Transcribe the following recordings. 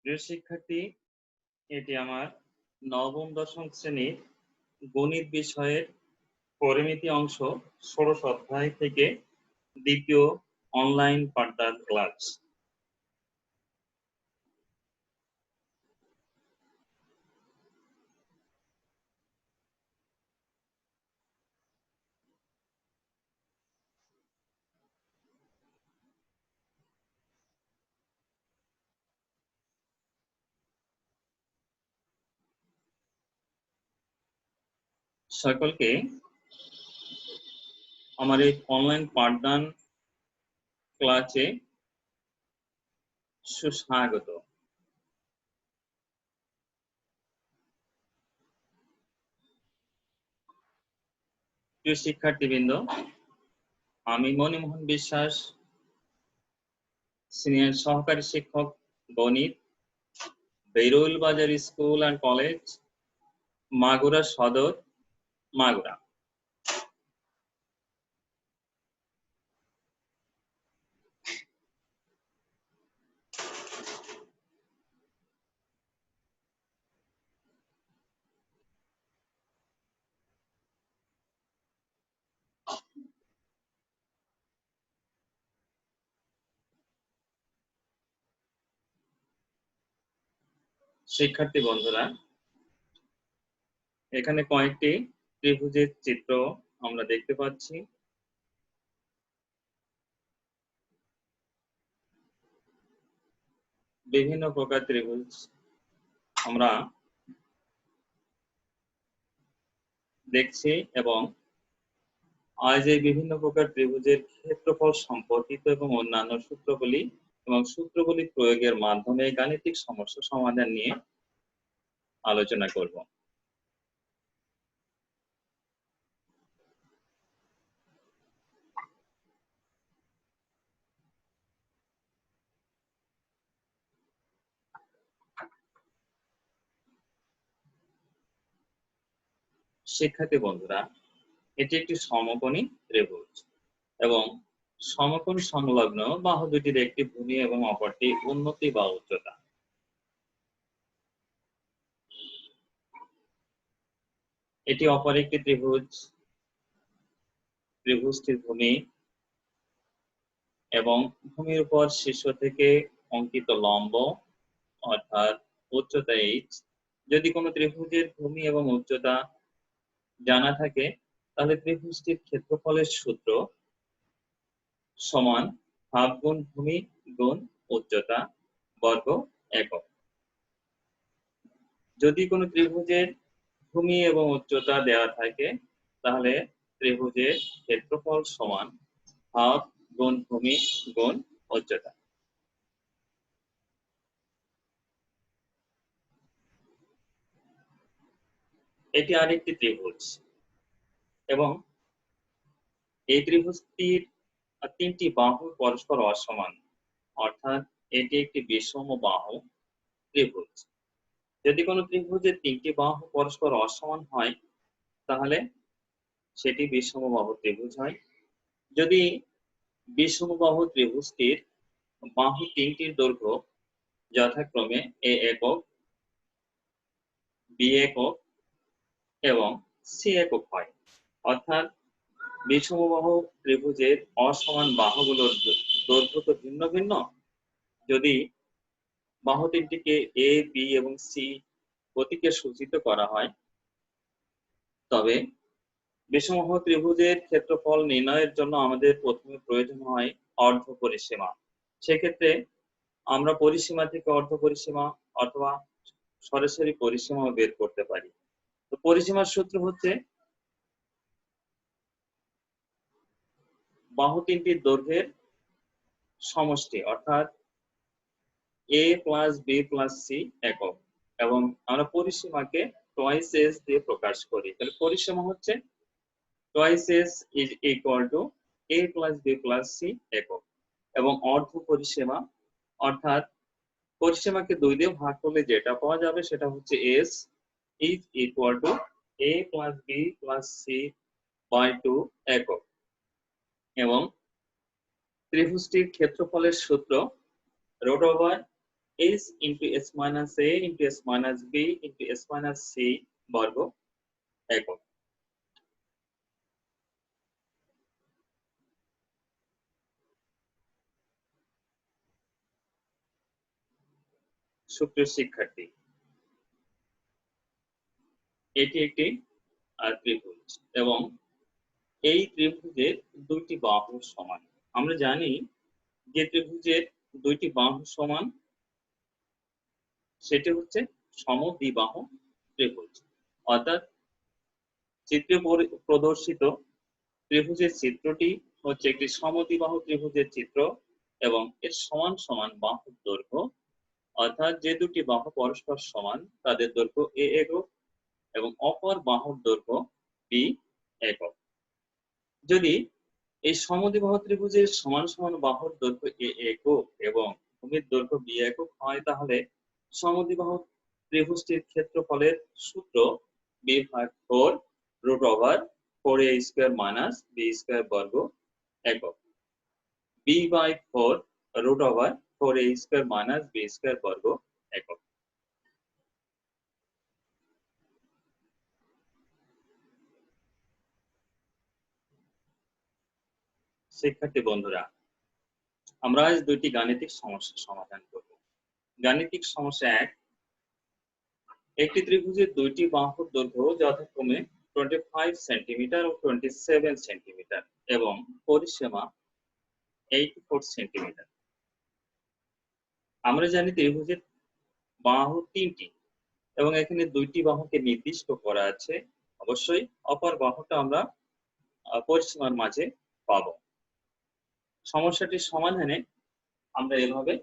প্রিয় শিক্ষার্থী, এটি আমার নবম দশম শ্রেণীর গণিত বিষয়ের পরিমিতি অংশ ষোড়শ অধ্যায় থেকে দ্বিতীয় অনলাইন পাঠদান ক্লাস। সকলকে আমার এই অনলাইন পাঠদান ক্লাসে সুস্বাগত। প্রিয় শিক্ষার্থীবৃন্দ, আমি মণিমোহন বিশ্বাস, সিনিয়র সহকারী শিক্ষক গণিত, বেরুল বাজার স্কুল অ্যান্ড কলেজ, মাগুরা সদর, মাগুরা। শিক্ষার্থী বন্ধুরা, এখানে কয়েকটি ত্রিভুজের চিত্র আমরা দেখতে পাচ্ছি। বিভিন্ন প্রকার ত্রিভুজ আমরা দেখছি এবং আজ এই বিভিন্ন প্রকার ত্রিভুজের ক্ষেত্রফল সম্পর্কিত এবং অন্যান্য সূত্রগুলি এবং সূত্রগুলি প্রয়োগের মাধ্যমে গাণিতিক সমস্যা সমাধান নিয়ে আলোচনা করব। শিক্ষার্থী বন্ধুরা, এটি একটি সমকোণী ত্রিভুজ এবং সমকোণ সংলগ্ন বাহু দুটির একটি ভূমি এবং অপরটি উন্নতি বা উচ্চতা। এটি অপর একটি ত্রিভুজ। ত্রিভুজটির ভূমি এবং ভূমির উপর শীর্ষ থেকে অঙ্কিত লম্ব অর্থাৎ উচ্চতা h। যদি কোনো ত্রিভুজের ভূমি এবং উচ্চতা জানা থাকে তাহলে ত্রিভুজটির ক্ষেত্রফলের সূত্র সমান হাফ গুণ ভূমি গুণ উচ্চতা বর্গ একক। যদি কোনো ত্রিভুজের ভূমি এবং উচ্চতা দেওয়া থাকে তাহলে ত্রিভুজের ক্ষেত্রফল সমান হাফ গুণ ভূমি গুণ উচ্চতা। এটি আরেকটি ত্রিভুজ এবং এই ত্রিভুজটির তিনটি বাহু পরস্পর অসমান, অর্থাৎ এটি একটি বিষম বাহু ত্রিভুজ। যদি কোনো ত্রিভুজের তিনটি বাহু পরস্পর অসমান হয় তাহলে সেটি বিষমবাহু ত্রিভুজ হয়। যদি বিষমবাহু ত্রিভুজটির বাহু তিনটির দৈর্ঘ্য যথাক্রমে এ একক, বি একক এবং সি একক হয়, অর্থাৎ বিষমবাহু ত্রিভুজের অসমান বাহুগুলোর দৈর্ঘ্য তো ভিন্ন ভিন্ন। যদি বাহু তিনটিকে এ, বি এবং সি প্রতীকে সূচিত করা হয় তবে বিষমবাহু ত্রিভুজের ক্ষেত্রফল নির্ণয়ের জন্য আমাদের প্রথমে প্রয়োজন হয় অর্ধ পরিসীমা। সেক্ষেত্রে আমরা পরিসীমা থেকে অর্ধ পরিসীমা অথবা সরাসরি পরিসীমা বের করতে পারি। তো পরিসীমার সূত্র হচ্ছে বাহু তিনটির দৈর্ঘ্যের সমষ্টি, অর্থাৎ এ প্লাস বি প্লাস সি একক, এবং আমরা পরিসীমাকে টুয়াইস এস দিয়ে প্রকাশ করি। তাহলে পরিসীমা হচ্ছে twice s is equal to a plus b plus c একক, এবং অর্ধ পরিসীমা অর্থাৎ পরিসীমাকে 2 দিয়ে ভাগ করলে যেটা পাওয়া যাবে সেটা হচ্ছে s is equal to a plus b plus c by 2 একক। এবং ত্রিভুজটির ক্ষেত্রফলের সূত্র root over s into s minus a into s minus b into s minus c বর্গ একক। সুপ্রিয় শিক্ষার্থী, এটি একটি ত্রিভুজ এবং এই ত্রিভুজের দুইটি বাহু সমান। আমরা জানি যে ত্রিভুজের দুইটি বাহু সমান সেটি হচ্ছে সমদ্বিবাহু ত্রিভুজ। অর্থাৎ চিত্রে প্রদর্শিত ত্রিভুজের চিত্রটি হচ্ছে একটি সমদ্বিবাহু ত্রিভুজের চিত্র এবং এর সমান সমান বাহুর দৈর্ঘ্য, অর্থাৎ যে দুটি বাহু পরস্পর সমান তাদের দৈর্ঘ্য a একক এবং অপর বাহুর দৈর্ঘ্য b একক। যদি এই সমদ্বিবাহু ত্রিভুজের সমান সমান বাহুর দৈর্ঘ্য a একক এবং ভূমির দৈর্ঘ্য b একক হয়, তাহলে সমদ্বিবাহু ত্রিভুজটির ক্ষেত্রফলের সূত্র b/4 √4a square minus b square বর্গ একক। b/4 √4a square minus b square বর্গ একক। শিক্ষার্থী বন্ধুরা, আমরা আজ দুইটি গাণিতিক সমস্যার সমাধান করব। গাণিতিক সমস্যা 1, একটি ত্রিভুজের দুইটি বাহুর দৈর্ঘ্য যথাক্রমে 25 সেন্টিমিটার ও 27 সেন্টিমিটার এবং পরিসীমা 84 সেন্টিমিটার। আমরা জানি ত্রিভুজের বাহু তিনটি এবং এখানে দুইটি বাহুকে নির্দিষ্ট করা আছে। অবশ্যই অপর বাহুটা আমরা পরিসীমার মাঝে পাবো। সমস্যাটির সমাধানে আমরা এভাবে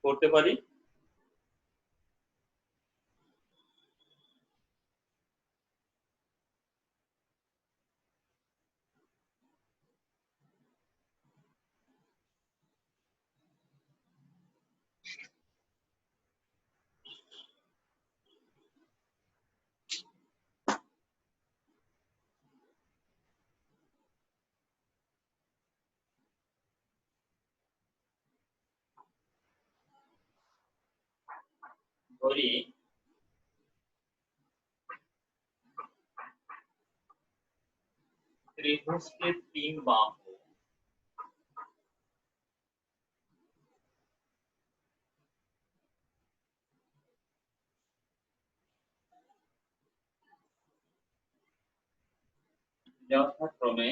করতে পারি। ধরি ত্রিভুজটির তিন বাহু যথাক্রমে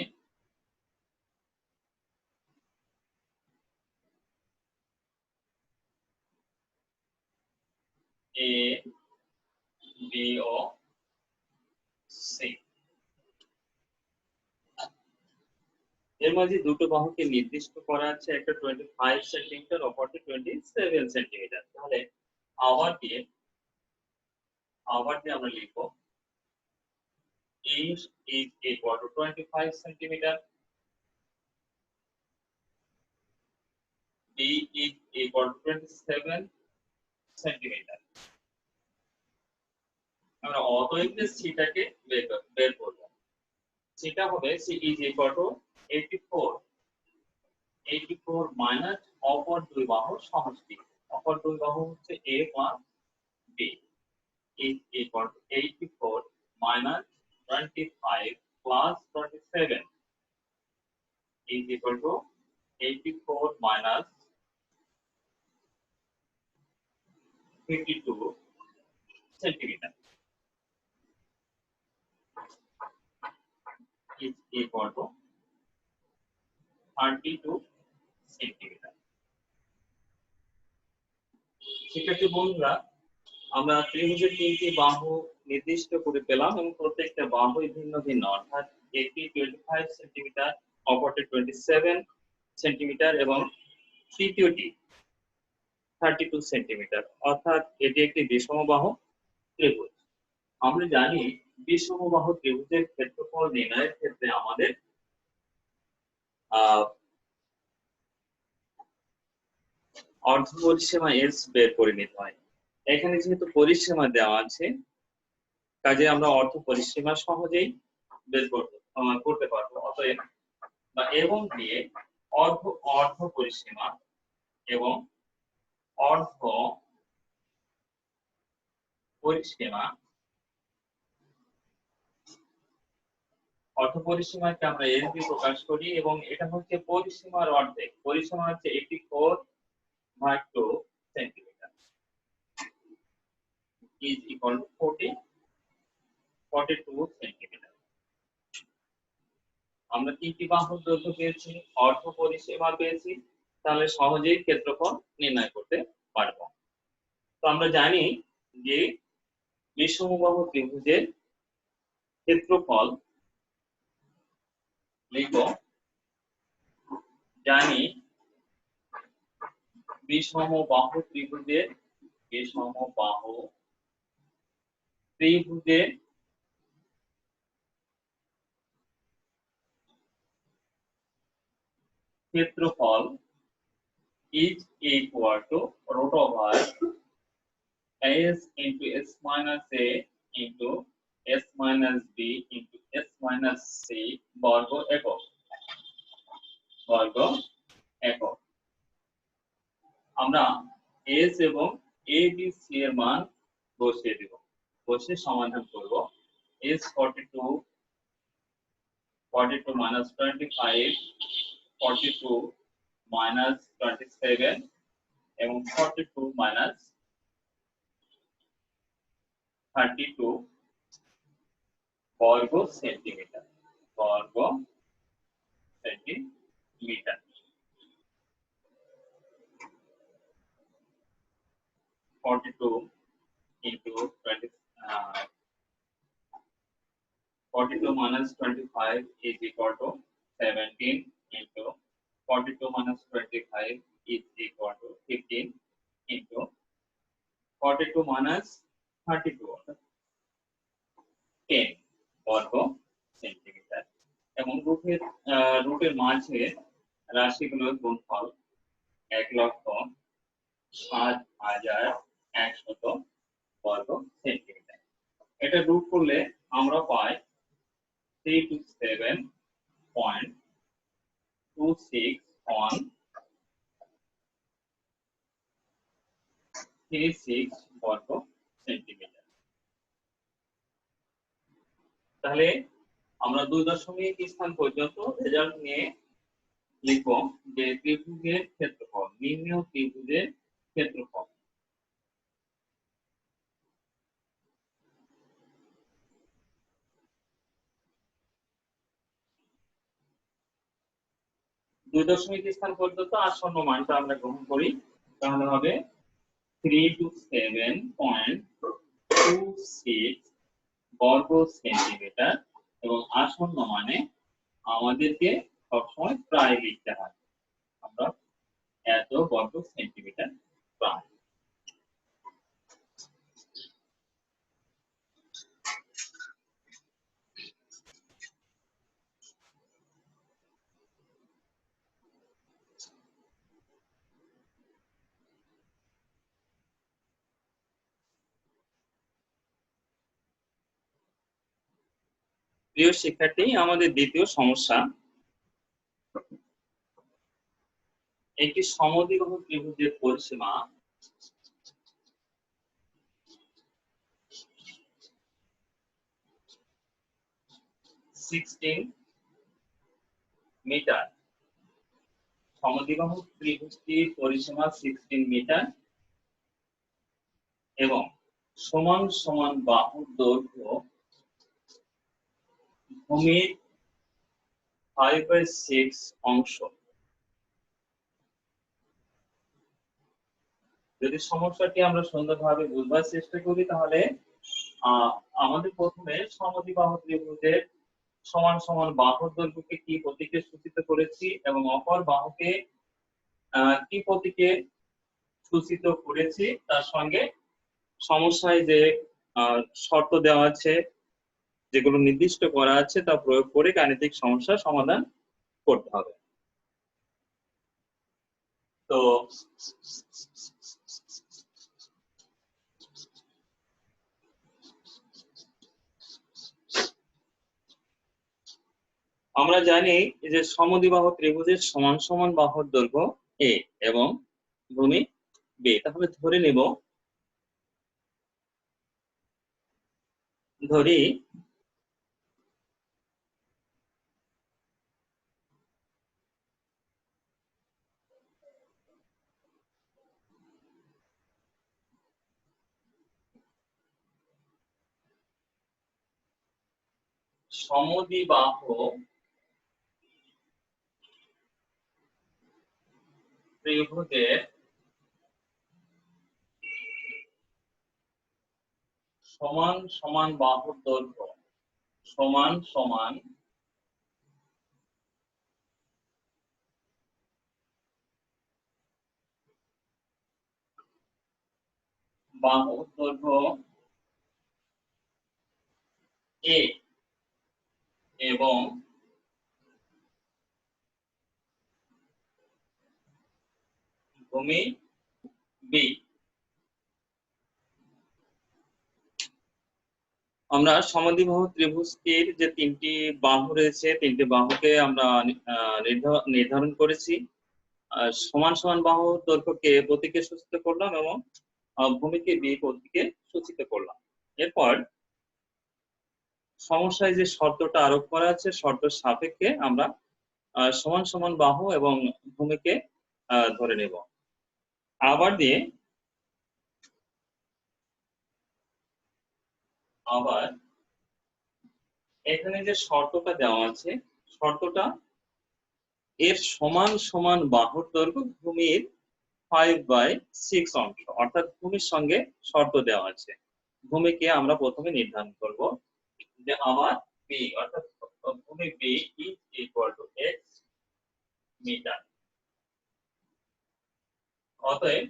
a, b ও c। এর মাঝে দুটো বাহুকে নির্দিষ্ট করা আছে, একটা 25 সেন্টিমিটার অপরটি 27 সেন্টিমিটার। তাহলে আবার দিয়ে আমরা লিখব a is equal to 25 centimetre, b is equal to 27 centimetre. আমরা অতএব সিটাকে বের করব। সেটা হবে c is equal to 84 minus অপর দুই বাহুর সমষ্টি। অপর দুই বাহু হচ্ছে a বা b is equal to 84 minus 25 plus 27 is equal to 84 minus 52 centimeter is equal to 32 centimeter. শিক্ষার্থী বন্ধুরা, আমরা ত্রিভুজের তিনটি বাহু নির্দিষ্ট করে পেলাম এবং প্রত্যেকটা বাহুই ভিন্ন ভিন্ন, অর্থাৎ একটি 25 সেন্টিমিটার, অপরটি 27 সেন্টিমিটার এবং তৃতীয়টি 32 সেন্টিমিটার। অর্থাৎ এটি একটি বিষমবাহু ত্রিভুজ। আমরা জানি বিষমবাহু ত্রিভুজের ক্ষেত্রফল নির্ণয়ের ক্ষেত্রে আমাদের অর্ধ পরিসীমা s বের করে নিতে হয়। এখানে যেহেতু পরিসীমা দেওয়া আছে, কাজে আমরা অর্ধ পরিসীমা সহজেই বের করতে পারবো। অতএব বা এবং দিয়ে অর্ধ অর্ধ পরিসীমা এবং অর্ধ পরিসীমা। অর্ধ পরিসীমাকে আমরা এস দিয়ে প্রকাশ করি এবং এটা হচ্ছে পরিসীমার অর্ধেক। পরিসীমা হচ্ছে 84/2 centimetre is equal to 42 centimetre. আমরা কি বাহুর দৈর্ঘ্য পেয়েছি, অর্ধ পরিসীমা পেয়েছি, তাহলে সহজেই ক্ষেত্রফল নির্ণয় করতে পারবো। তো আমরা জানি যে বিষমবাহু ত্রিভুজের ক্ষেত্রফল লিখব, জানি বিষমবাহু ত্রিভুজের ক্ষেত্রফল is equal to root over s into s minus a into s minus b into s minus c বর্গ একক। আমরা s এবং a b c এর মান বসিয়ে দেব, বসে সমাধান করব। s 42 minus 25 42 minus 27 এবং 42 minus 32 বর্গ centimetre. 42 into 42 minus 25 is equal to 17 into 42 minus 25 is equal to 15 into 42 minus 32 10 বর্গ সেন্টিমিটার। এবং রুটের মাঝে রাশিগুলোর গুণফল 1,07,100 বর্গ সেন্টিমিটার। এটা রুট করলে আমরা পাই 327.26 বর্গ সেন্টিমিটার। তাহলে আমরা 2 স্থান পর্যন্ত রেজাল্ট নিয়ে লিখব যে ত্রিভুজের ক্ষেত্রফল, নির্ণেয় ত্রিভুজের ক্ষেত্রফল। দুই দশমিক স্থান পর্যন্ত আসন্ন মানটা আমরা গ্রহণ করি, তাহলে হবে 327.26 বর্গ সেন্টিমিটার। এবং আসন্ন মানে আমাদেরকে সবসময় প্রায় লিখতে হয়, আমরা এত বর্গ সেন্টিমিটার প্রায়। প্রিয় শিক্ষার্থী, আমাদের দ্বিতীয় সমস্যা, একটি সমদ্বিবাহু ত্রিভুজের পরিসীমা 16 মিটার। সমদ্বিবাহু ত্রিভুজটির পরিসীমা 16 মিটার এবং সমান সমান বাহুর দৈর্ঘ্য ভূমির 5/6 অংশ। যদি সমস্যাটি আমরা সুন্দরভাবে বুঝবার চেষ্টা করি, তাহলে আমাদের প্রথমে সমদ্বিবাহু ত্রিভুজের সমান সমান বাহুর দৈর্ঘ্যকে কি প্রতীকে সূচিত করেছি এবং অপর বাহুকে কি প্রতীকে সূচিত করেছি, তার সঙ্গে সমস্যায় যে শর্ত দেওয়া আছে, যেগুলো নির্দিষ্ট করা আছে, তা প্রয়োগ করে গাণিতিক সমস্যা সমাধান করতে হবে। তো আমরা জানি যে সমদ্বিবাহু ত্রিভুজের সমান সমান বাহুর দৈর্ঘ্য এ এবং ভূমি বি। তাহলে ধরে নেব, ধরি সমদ্বিবাহু ত্রিভুজের সমান সমান বাহুর দৈর্ঘ্য সমান সমান বাহুর দৈর্ঘ্য এ এবং ভূমি বি। আমরা সমদ্বিবাহু ত্রিভুজটির যে তিনটি বাহু রয়েছে, তিনটি বাহুকে আমরা নির্ধারণ করেছি। সমান সমান বাহু দৈর্ঘ্যকে প্রতীকে সূচিত করলাম এবং ভূমিকে বি প্রতীকে সূচিত করলাম। এরপর সমস্যায় যে শর্তটা আরোপ করা আছে, শর্ত সাপেক্ষে আমরা সমান সমান বাহু এবং ভূমিকে ধরে নেব। আবার এখানে যে শর্তটা দেওয়া আছে, শর্তটা এর সমান সমান বাহুর দৈর্ঘ্য ভূমির 5/6 অংশ, অর্থাৎ ভূমির সঙ্গে শর্ত দেওয়া আছে। ভূমিকে আমরা প্রথমে নির্ধারণ করব যে আমার বি, অর্থাৎ ভূমি b is equal to x metre. অতএব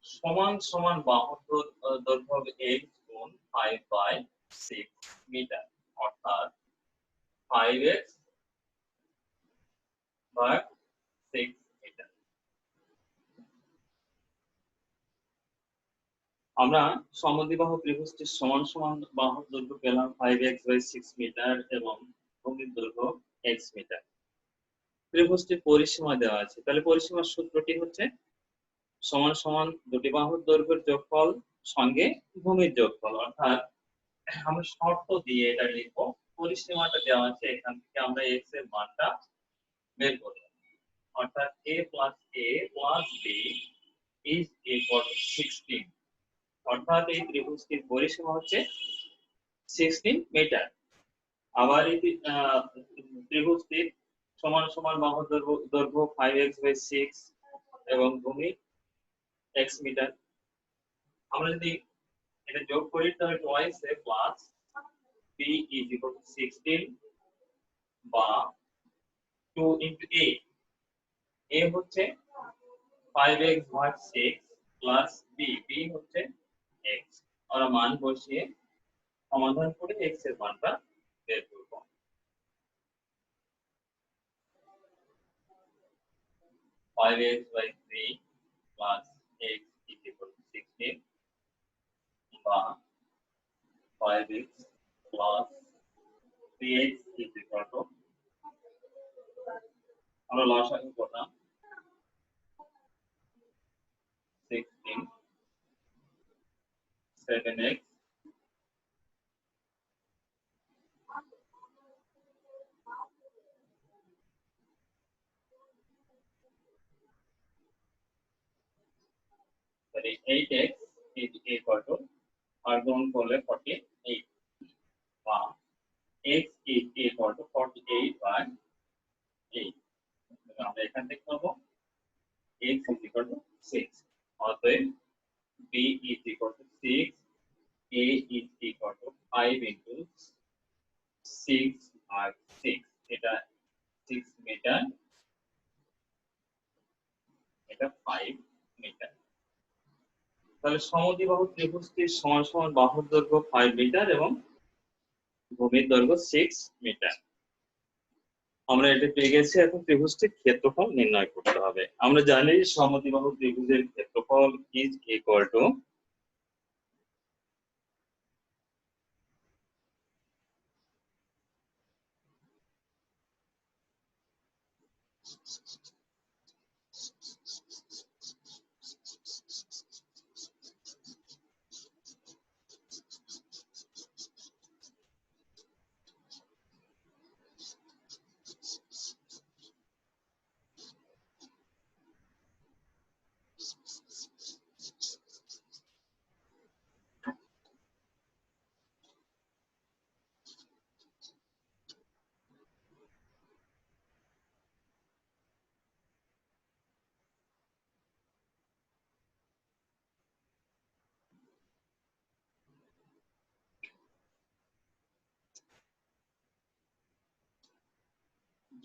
সমান সমান বাহুর দৈর্ঘ্য হবে এক্স গুণ 5/6 মিটার, অর্থাৎ 5x ভাগ 6 মিটার। আমরা সমদ্বিবাহু ত্রিভুজটির সমান সমান বাহুর দৈর্ঘ্য পেলাম 5x/6 মিটার এবং ভূমির দৈর্ঘ্য x মিটার। ত্রিভুজটির পরিসীমা দেওয়া আছে, তাহলে পরিসীমার সূত্রটি হচ্ছে সমান সমান দুটি বাহুর দৈর্ঘ্যের যোগফল সঙ্গে ভূমির যোগফল। অর্থাৎ আমরা শর্ত দিয়ে এটা লিখবো, পরিসীমাটা দেওয়া আছে, এখান থেকে আমরা x এর মানটা বের করব। অর্থাৎ a plus a plus b is equal to 16, অর্থাৎ এই ত্রিভুজটির পরিসীমা হচ্ছে 16 মিটার। আবার এই ত্রিভুজটির সমান সমান বাহুর দৈর্ঘ্য 5x/6 এবং ভূমি x মিটার। আমরা যদি এটা যোগ করি তাহলে twice a plus b is equal to 16 বা 2 into a। a হচ্ছে 5x/6 plus b, b হচ্ছে x। আমরা মান বসিয়ে সমাধান করে x এর মানটা বের করব। 5x/3 plus x is equal to 16 বা 5x plus 3x is equal to, আমরা লসাগু করলাম 16 7x sorry 8x is equal to, আর গুণ করলে 48 বা x is equal to 48/8। আমরা এখান থেকে পাবো x is equal to 6। অতএব b is equal to 6, a is equal to 5 into 6/6, এটা 6 মিটার, এটা 5 মিটার। তাহলে সমদ্বিবাহু ত্রিভুজটির সমান সমান বাহুর দৈর্ঘ্য 5 মিটার এবং ভূমির দৈর্ঘ্য 6 মিটার। আমরা এটা পেয়ে গেছি। এখন ত্রিভুজটির ক্ষেত্রফল নির্ণয় করতে হবে। আমরা জানি সমদ্বিবাহু ত্রিভুজের ক্ষেত্রফল ইজ ইকুয়াল টু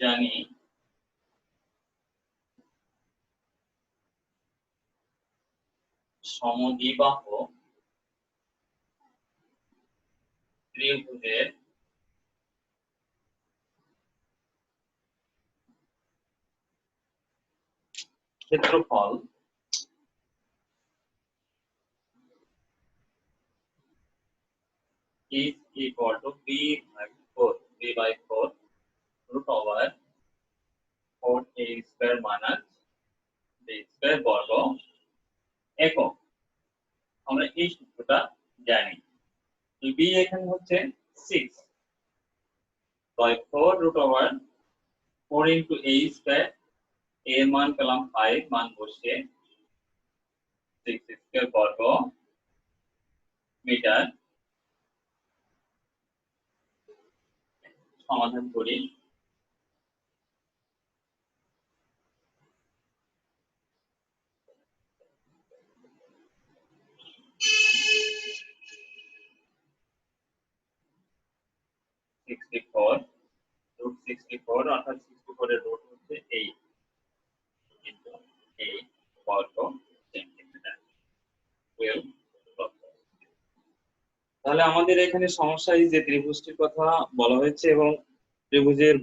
জানি সমদ্বিবাহু ত্রিভুজের ক্ষেত্রফল is equal to b by 4 root over 4a square minus b square বর্গ একক। আমরা এই সূত্রটা জানি। b এখানে হচ্ছে 6 by 4 root over 4 into a square, a এর মান পেলাম 5, মান বসিয়ে 6 square বর্গ মিটার। সমাধান করি। 64 root 64 অর্থাৎ 64 এর রুট হচ্ছে 8 into 8 বর্গ সেন্টিমিটার 12। তাহলে আমাদের এখানে সমস্যায় যে ত্রিভুজটির কথা বলা হয়েছে এবং ত্রিভুজের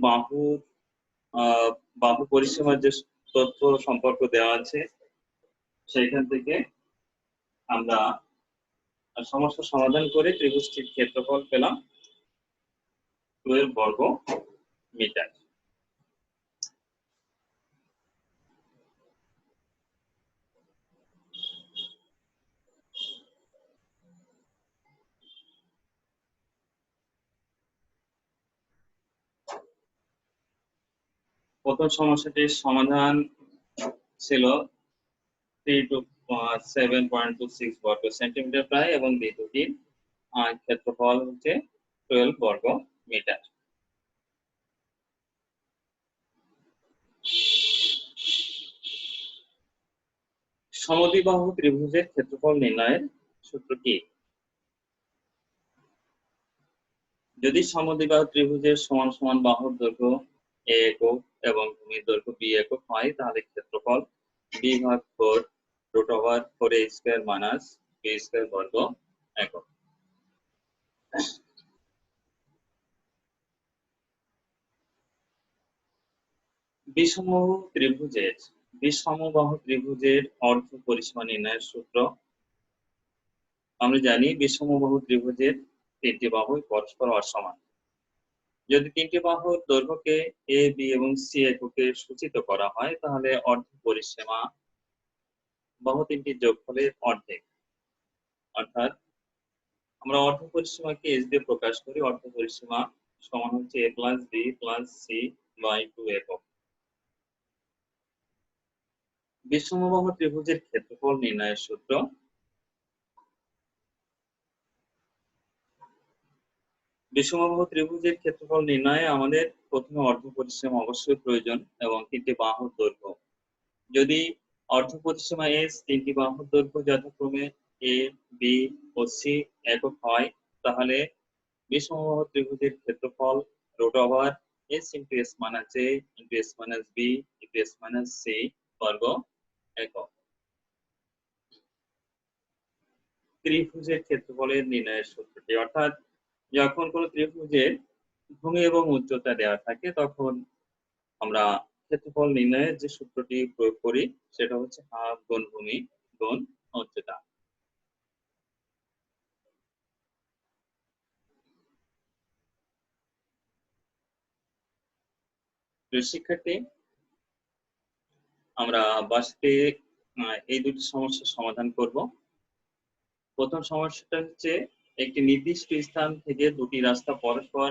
বাহু পরিসীমার যে তথ্য সম্পর্ক দেওয়া আছে সেখান থেকে আমরা সমস্যা সমাধান করে ত্রিভুজটির ক্ষেত্রফল পেলাম 12 বর্গ মিটার। প্রথম সমস্যাটির সমাধান ছিল 3 to 7.26 বর্গ সেন্টিমিটার প্রায় এবং দ্বিতীয়টির ক্ষেত্রফল হচ্ছে 12 বর্গ মিটার। সমদ্বিবাহু ত্রিভুজের ক্ষেত্রফল নির্ণয়ের সূত্র কি? যদি সমদ্বিবাহু ত্রিভুজের সমান সমান বাহুর দৈর্ঘ্য a একক এবং ভূমির দৈর্ঘ্য b একক হয় তাহলে ক্ষেত্রফল b ভাগ 4 root over 4a square minus b square বর্গ একক। বিষমবাহু ত্রিভুজের অর্ধ পরিসীমা নির্ণয়ের সূত্র। আমরা জানি বিষমবাহু ত্রিভুজের তিনটি বাহুই পরস্পর অসমান। যদি তিনটি বাহুর দৈর্ঘ্যকে a b এবং c এককে সূচিত করা হয় তাহলে অর্ধ পরিসীমা বাহু তিনটির যোগফলের অর্ধেক। অর্থাৎ আমরা অর্ধ পরিসীমাকে h দিয়ে প্রকাশ করি। অর্ধ পরিসীমা সমান হচ্ছে a plus b plus c by 2 একক। বিষমবাহু ত্রিভুজের ক্ষেত্রফল নির্ণয়ের সূত্র। বিষমবাহু ত্রিভুজের ক্ষেত্রফল নির্ণয়ে আমাদের প্রথমে অর্ধ পরিসীমা অবশ্যই প্রয়োজন এবং তিনটি বাহুর দৈর্ঘ্য। যদি অর্ধ পরিসীমা s তিনটি বাহুর দৈর্ঘ্য যথাক্রমে a b ও c একক হয় তাহলে বিষমবাহু ত্রিভুজের ক্ষেত্রফল root over s into s minus a into s minus b into s minus c বর্গ একক। ত্রিভুজের ক্ষেত্রফলের নির্ণয়ের সূত্রটি, অর্থাৎ যখন কোন ত্রিভুজের ভূমি এবং উচ্চতা দেওয়া থাকে তখন আমরা ক্ষেত্রফল নির্ণয়ের যে সূত্রটি প্রয়োগ করি সেটা হচ্ছে হাফ গুণ ভূমি গুণ উচ্চতা। শিক্ষার্থী, আমরা বাসতে এই দুটি সমস্যার সমাধান করব। প্রথম সমস্যাটা হচ্ছে একটি নির্দিষ্ট স্থান থেকে দুটি রাস্তা পরস্পর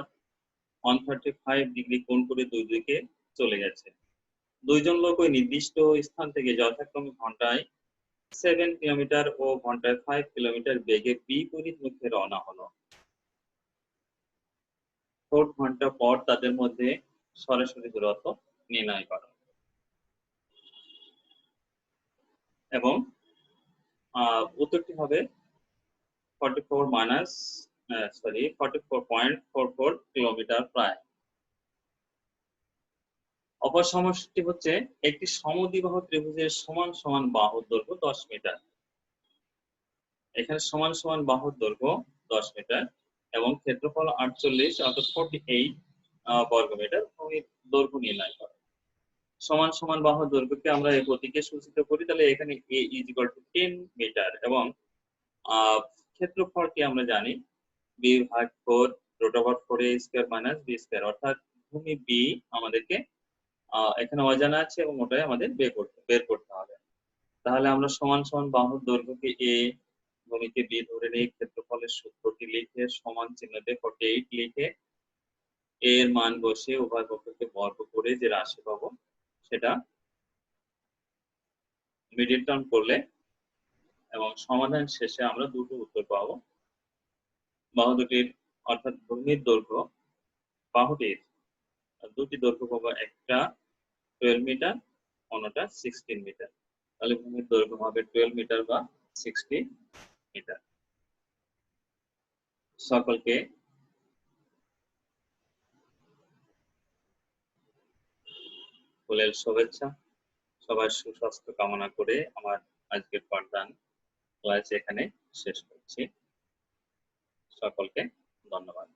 135 ডিগ্রি কোণ করে দুই দিকে চলে গেছে। দুইজন লোক ওই নির্দিষ্ট স্থান থেকে যথাক্রমে ঘন্টায় 7 কিলোমিটার ও ঘন্টায় 5 কিলোমিটার বেগে বিপরীত মুখে রওনা হলো। 4 ঘন্টা পর তাদের মধ্যে সরাসরি দূরত্ব নির্ণয় করো। এবং উত্তরটি হবে 44.44 কিলোমিটার প্রায়। অপর সমস্যাটি হচ্ছে একটি সমদ্বিবাহু ত্রিভুজের সমান সমান বাহুর দৈর্ঘ্য 10 মিটার। এখানে সমান সমান বাহুর দৈর্ঘ্য 10 মিটার এবং ক্ষেত্রফল 48 অর্থাৎ 48 বর্গমিটার। ভূমির দৈর্ঘ্য নির্ণয় করো। সমান সমান বাহুর দৈর্ঘ্যকে আমরা এই প্রতীকে সূচিত করি, তাহলে এখানে a = 10 মিটার এবং ক্ষেত্রফলটি আমরা জানি b ভাগ 4 √4a² - b² অর্থাৎ ভূমি b আমাদেরকে এখানে অজানা আছে এবং ওটাই আমাদের বের করতে হবে। তাহলে আমরা সমান সমান বাহুর দৈর্ঘ্যকে a, ভূমিকে b ধরে নিয়ে ক্ষেত্রফলের সূত্রটি লিখে সমান চিহ্ন দিয়ে 48 লিখে এর মান বসিয়ে উভয় পক্ষকে বর্গ করে যে রাশি পাবো সেটা মিডল টার্ম করলে এবং সমাধান শেষে আমরা দুটো উত্তর পাবো। বাহু দুটির অর্থাৎ ভূমির দৈর্ঘ্য বাহুটির দুটি দৈর্ঘ্য পাবো, একটা 12 মিটার, অন্যটা 16 মিটার। তাহলে ভূমির দৈর্ঘ্য হবে 12 মিটার বা 60 মিটার। সকলকে ফুলের শুভেচ্ছা। সবার সুস্বাস্থ্য কামনা করে আমার আজকের পাঠদান ক্লাস এখানে শেষ করছি। সকলকে ধন্যবাদ।